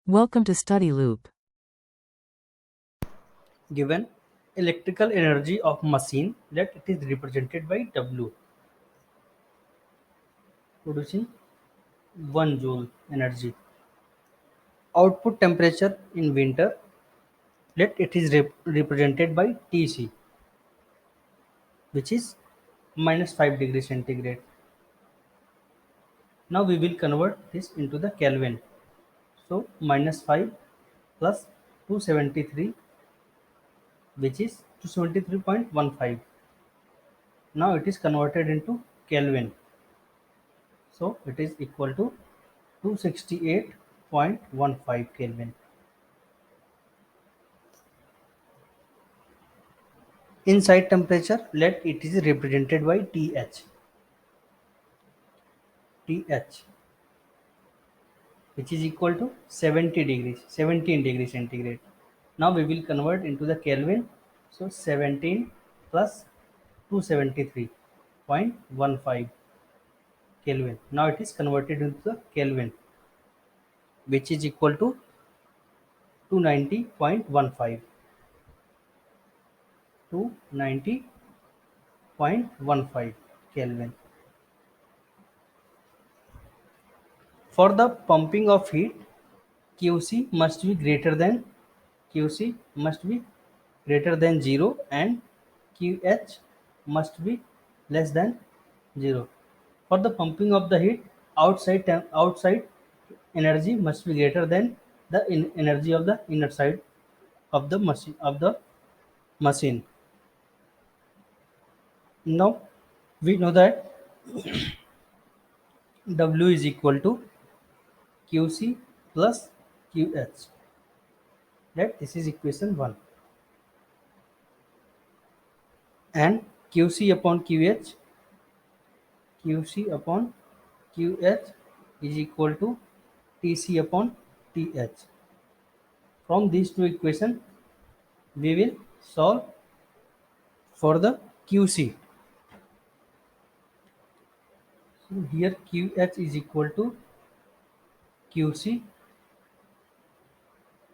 Welcome to Study Loop. Given electrical energy of machine, let it is represented by W, producing 1 joule energy. Output temperature in winter, let it is represented by Tc, which is -5 degrees centigrade. Now we will convert this into the Kelvin. So -5 plus 273, which is 273.15. Now it is converted into Kelvin. So it is equal to 268.15 Kelvin. Inside temperature, let it is represented by Th, which is equal to 17 degrees centigrade. Now we will convert into the Kelvin. So 17 plus 273.15 Kelvin. Now it is converted into the Kelvin, which is equal to 290.15. 290.15 Kelvin. For the pumping of heat, QC must be greater than QC must be greater than 0 and QH must be less than 0. For the pumping of the heat, outside energy must be greater than the energy of the inner side of the machine. Now we know that W is equal to QC plus QH. That this is equation 1, and QC upon QH is equal to TC upon TH. From these two equations, we will solve for the QC. So here QH is equal to QC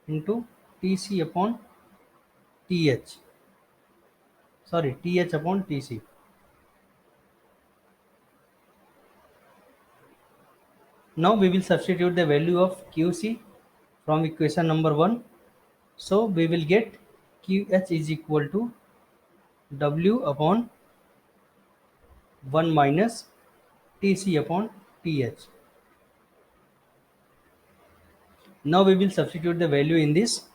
into TC upon TH. Sorry, TH upon TC. Now we will substitute the value of QC from equation number 1. So we will get QH is equal to W upon 1 minus Tc upon Th. Now we will substitute the value in this.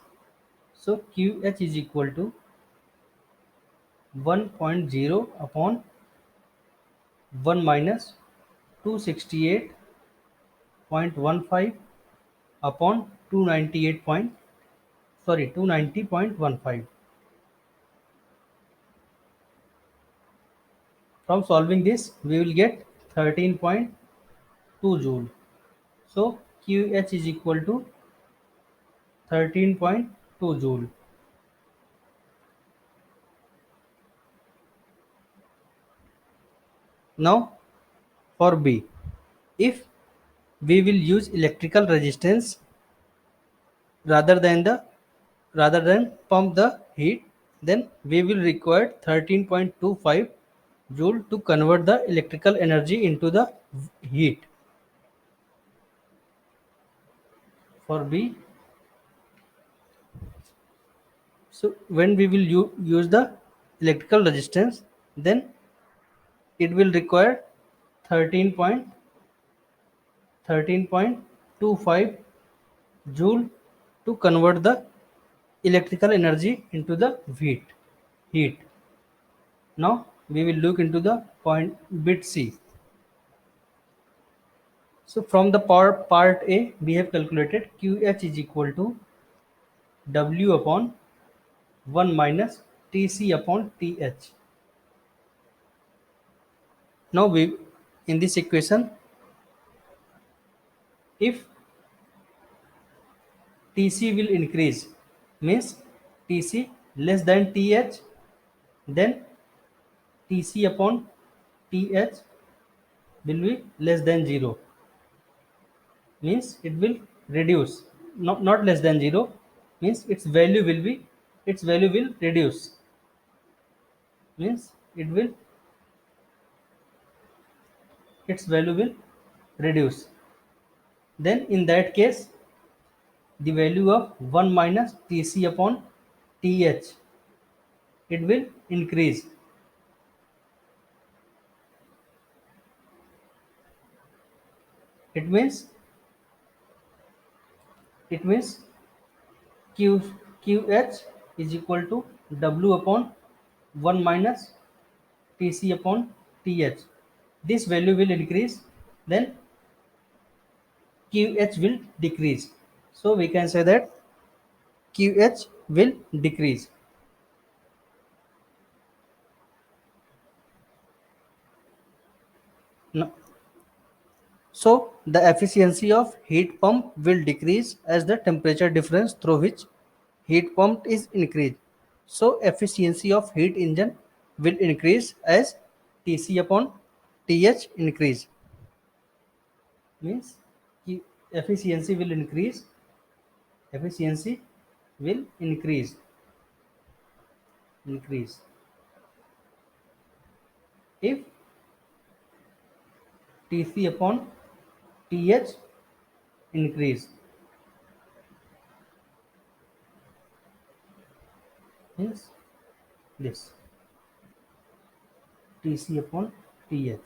So QH is equal to 1.0 upon 1 minus 268.15 upon 290.15. From solving this, we will get 13.2 joule. So QH is equal to 13.2 joule. Now for B, if we will use electrical resistance rather than the rather than pump the heat, then we will require 13.25 joule to convert the electrical energy into the heat. For B, so when we will use the electrical resistance, then it will require 13.25 joule to convert the electrical energy into the heat. Now we will look into the point bit C. So from the part A, we have calculated QH is equal to W upon 1 minus Tc upon Th. Now we in this equation, if Tc will increase, means Tc less than Th, then Tc upon Th will be less than 0, means it will reduce. not less than 0 means its value will reduce, means its value will reduce. Then in that case the value of 1 minus Tc upon Th, it will increase. It means it means q qh is equal to w upon 1 minus Tc upon Th. This value will increase, then QH will decrease. So we can say that QH will decrease. No- So the efficiency of heat pump will decrease as the temperature difference through which heat pumped is increased. So efficiency of heat engine will increase as Tc upon Th increase. Means efficiency will increase. Efficiency will increase if Tc upon Th increase. Means this Tc upon Th.